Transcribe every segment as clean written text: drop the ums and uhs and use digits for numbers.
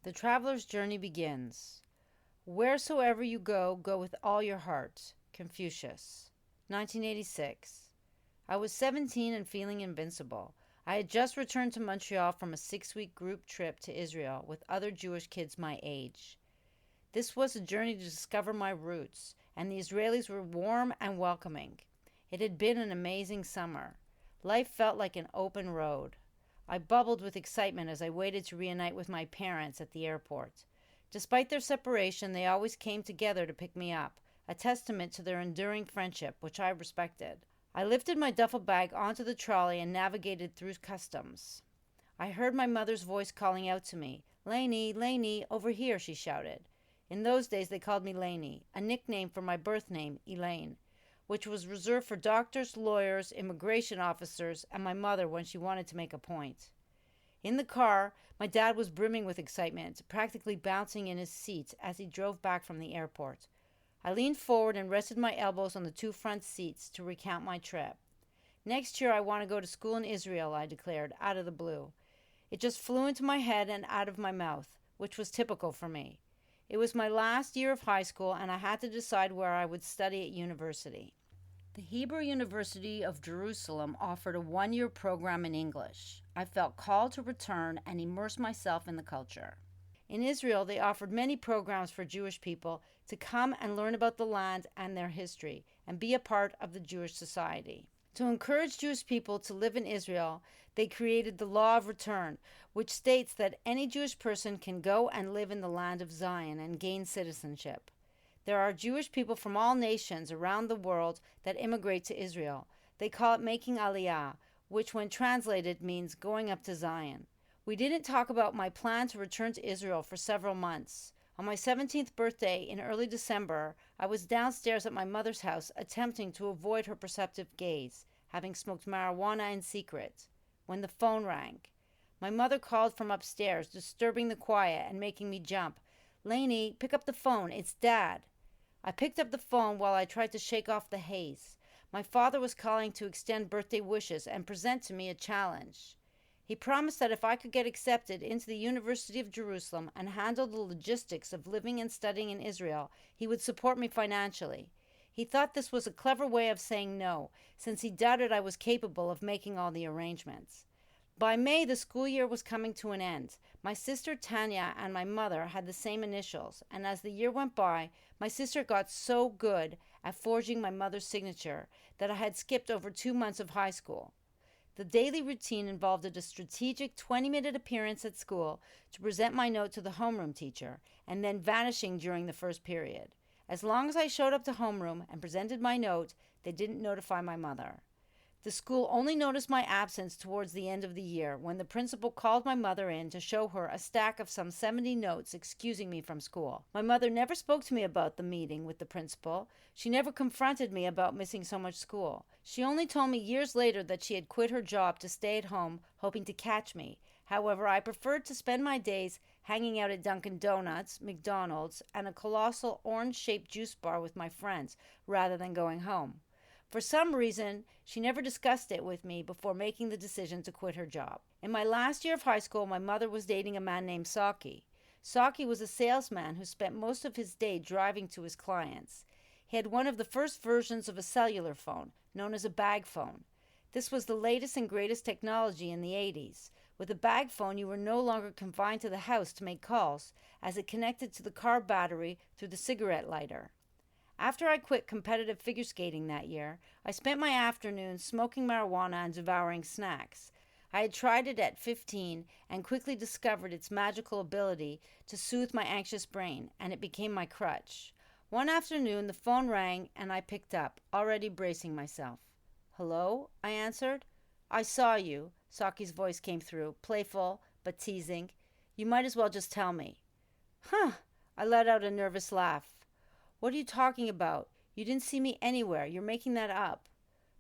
The traveler's journey begins. Wheresoever you go, go with all your heart. Confucius. 1986. I was 17 and feeling invincible. I had just returned to Montreal from a 6-week group trip to Israel with other Jewish kids my age. This was a journey to discover my roots, and the Israelis were warm and welcoming. It had been an amazing summer. Life felt like an open road. I bubbled with excitement as I waited to reunite with my parents at the airport. Despite their separation, they always came together to pick me up, a testament to their enduring friendship, which I respected. I lifted my duffel bag onto the trolley and navigated through customs. I heard my mother's voice calling out to me. "Lainey, Lainey, over here," she shouted. In those days they called me Lainey, a nickname for my birth name, Elaine, which was reserved for doctors, lawyers, immigration officers, and my mother when she wanted to make a point. In the car, my dad was brimming with excitement, practically bouncing in his seat as he drove back from the airport. I leaned forward and rested my elbows on the two front seats to recount my trip. "Next year I want to go to school in Israel," I declared, out of the blue. It just flew into my head and out of my mouth, which was typical for me. It was my last year of high school, and I had to decide where I would study at university. The Hebrew University of Jerusalem offered a 1-year program in English. I felt called to return and immerse myself in the culture. In Israel, they offered many programs for Jewish people to come and learn about the land and their history and be a part of the Jewish society. To encourage Jewish people to live in Israel, they created the Law of Return, which states that any Jewish person can go and live in the land of Zion and gain citizenship. There are Jewish people from all nations around the world that immigrate to Israel. They call it making Aliyah, which when translated means going up to Zion. We didn't talk about my plan to return to Israel for several months. On my 17th birthday in early December, I was downstairs at my mother's house attempting to avoid her perceptive gaze, having smoked marijuana in secret, when the phone rang. My mother called from upstairs, disturbing the quiet and making me jump. "Lainey, pick up the phone. It's Dad." I picked up the phone while I tried to shake off the haze. My father was calling to extend birthday wishes and present to me a challenge. He promised that if I could get accepted into the University of Jerusalem and handle the logistics of living and studying in Israel, he would support me financially. He thought this was a clever way of saying no, since he doubted I was capable of making all the arrangements. By May, the school year was coming to an end. My sister Tanya and my mother had the same initials, and as the year went by, my sister got so good at forging my mother's signature that I had skipped over 2 months of high school. The daily routine involved a strategic 20-minute appearance at school to present my note to the homeroom teacher, and then vanishing during the first period. As long as I showed up to homeroom and presented my note, they didn't notify my mother. The school only noticed my absence towards the end of the year, when the principal called my mother in to show her a stack of some 70 notes excusing me from school. My mother never spoke to me about the meeting with the principal. She never confronted me about missing so much school. She only told me years later that she had quit her job to stay at home, hoping to catch me. However, I preferred to spend my days hanging out at Dunkin' Donuts, McDonald's, and a colossal orange-shaped juice bar with my friends, rather than going home. For some reason, she never discussed it with me before making the decision to quit her job. In my last year of high school, my mother was dating a man named Saki. Saki was a salesman who spent most of his day driving to his clients. He had one of the first versions of a cellular phone, known as a bag phone. This was the latest and greatest technology in the 80s. With a bag phone, you were no longer confined to the house to make calls, as it connected to the car battery through the cigarette lighter. After I quit competitive figure skating that year, I spent my afternoons smoking marijuana and devouring snacks. I had tried it at 15 and quickly discovered its magical ability to soothe my anxious brain, and it became my crutch. One afternoon, the phone rang and I picked up, already bracing myself. "Hello?" I answered. "I saw you," Saki's voice came through, playful but teasing. "You might as well just tell me." "Huh!" I let out a nervous laugh. "What are you talking about? You didn't see me anywhere. You're making that up."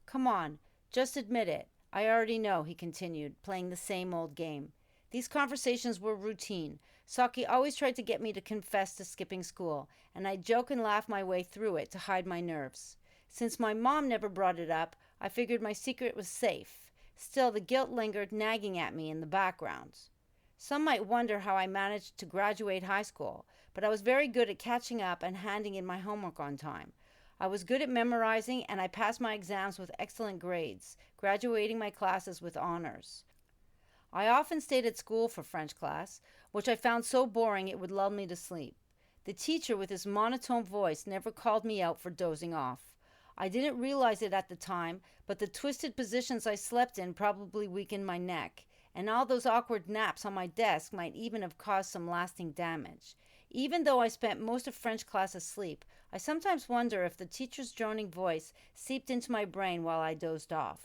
"Come on, just admit it. I already know," he continued, playing the same old game. These conversations were routine. Saki always tried to get me to confess to skipping school, and I'd joke and laugh my way through it to hide my nerves. Since my mom never brought it up, I figured my secret was safe. Still, the guilt lingered, nagging at me in the background. Some might wonder how I managed to graduate high school, but I was very good at catching up and handing in my homework on time. I was good at memorizing, and I passed my exams with excellent grades, graduating my classes with honors. I often stayed at school for French class, which I found so boring it would lull me to sleep. The teacher with his monotone voice never called me out for dozing off. I didn't realize it at the time, but the twisted positions I slept in probably weakened my neck, and all those awkward naps on my desk might even have caused some lasting damage. Even though I spent most of French class asleep, I sometimes wonder if the teacher's droning voice seeped into my brain while I dozed off.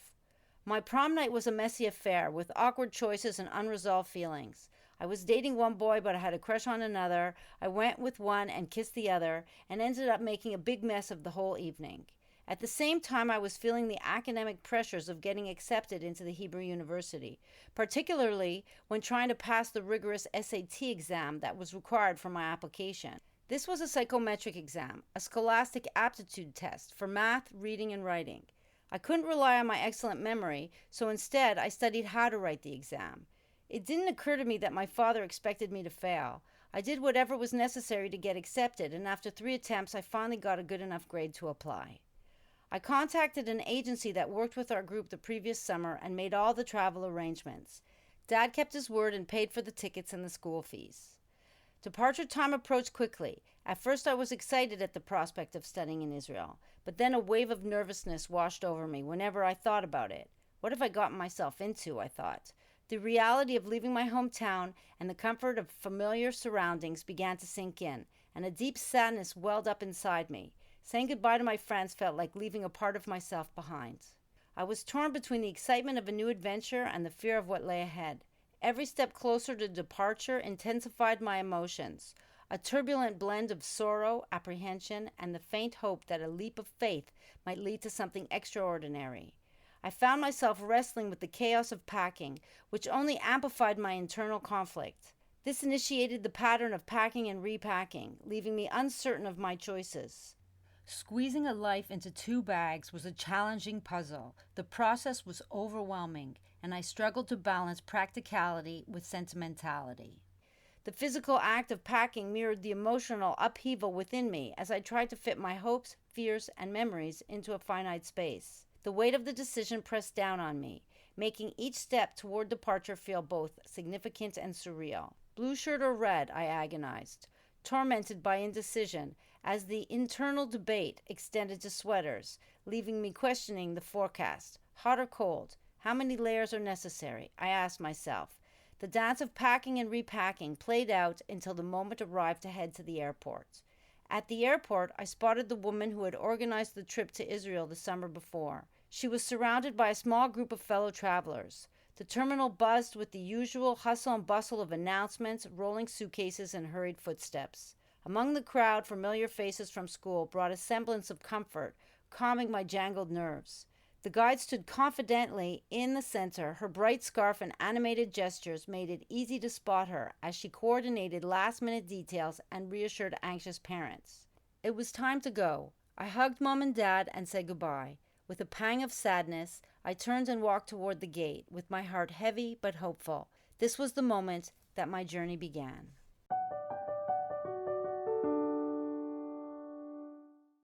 My prom night was a messy affair with awkward choices and unresolved feelings. I was dating one boy, but I had a crush on another. I went with one and kissed the other, and ended up making a big mess of the whole evening. At the same time, I was feeling the academic pressures of getting accepted into the Hebrew University, particularly when trying to pass the rigorous SAT exam that was required for my application. This was a psychometric exam, a scholastic aptitude test for math, reading, and writing. I couldn't rely on my excellent memory, so instead I studied how to write the exam. It didn't occur to me that my father expected me to fail. I did whatever was necessary to get accepted, and after 3 attempts, I finally got a good enough grade to apply. I contacted an agency that worked with our group the previous summer and made all the travel arrangements. Dad kept his word and paid for the tickets and the school fees. Departure time approached quickly. At first I was excited at the prospect of studying in Israel, but then a wave of nervousness washed over me whenever I thought about it. What have I gotten myself into, I thought. The reality of leaving my hometown and the comfort of familiar surroundings began to sink in, and a deep sadness welled up inside me. Saying goodbye to my friends felt like leaving a part of myself behind. I was torn between the excitement of a new adventure and the fear of what lay ahead. Every step closer to departure intensified my emotions, a turbulent blend of sorrow, apprehension, and the faint hope that a leap of faith might lead to something extraordinary. I found myself wrestling with the chaos of packing, which only amplified my internal conflict. This initiated the pattern of packing and repacking, leaving me uncertain of my choices. Squeezing a life into 2 bags was a challenging puzzle. The process was overwhelming, and I struggled to balance practicality with sentimentality. The physical act of packing mirrored the emotional upheaval within me as I tried to fit my hopes, fears, and memories into a finite space. The weight of the decision pressed down on me, making each step toward departure feel both significant and surreal. Blue shirt or red, I agonized, tormented by indecision, as the internal debate extended to sweaters, leaving me questioning the forecast. Hot or cold? How many layers are necessary? I asked myself. The dance of packing and repacking played out until the moment arrived to head to the airport. At the airport, I spotted the woman who had organized the trip to Israel the summer before. She was surrounded by a small group of fellow travelers. The terminal buzzed with the usual hustle and bustle of announcements, rolling suitcases, and hurried footsteps. Among the crowd, familiar faces from school brought a semblance of comfort, calming my jangled nerves. The guide stood confidently in the center. Her bright scarf and animated gestures made it easy to spot her as she coordinated last-minute details and reassured anxious parents. It was time to go. I hugged Mom and Dad and said goodbye. With a pang of sadness, I turned and walked toward the gate, with my heart heavy but hopeful. This was the moment that my journey began.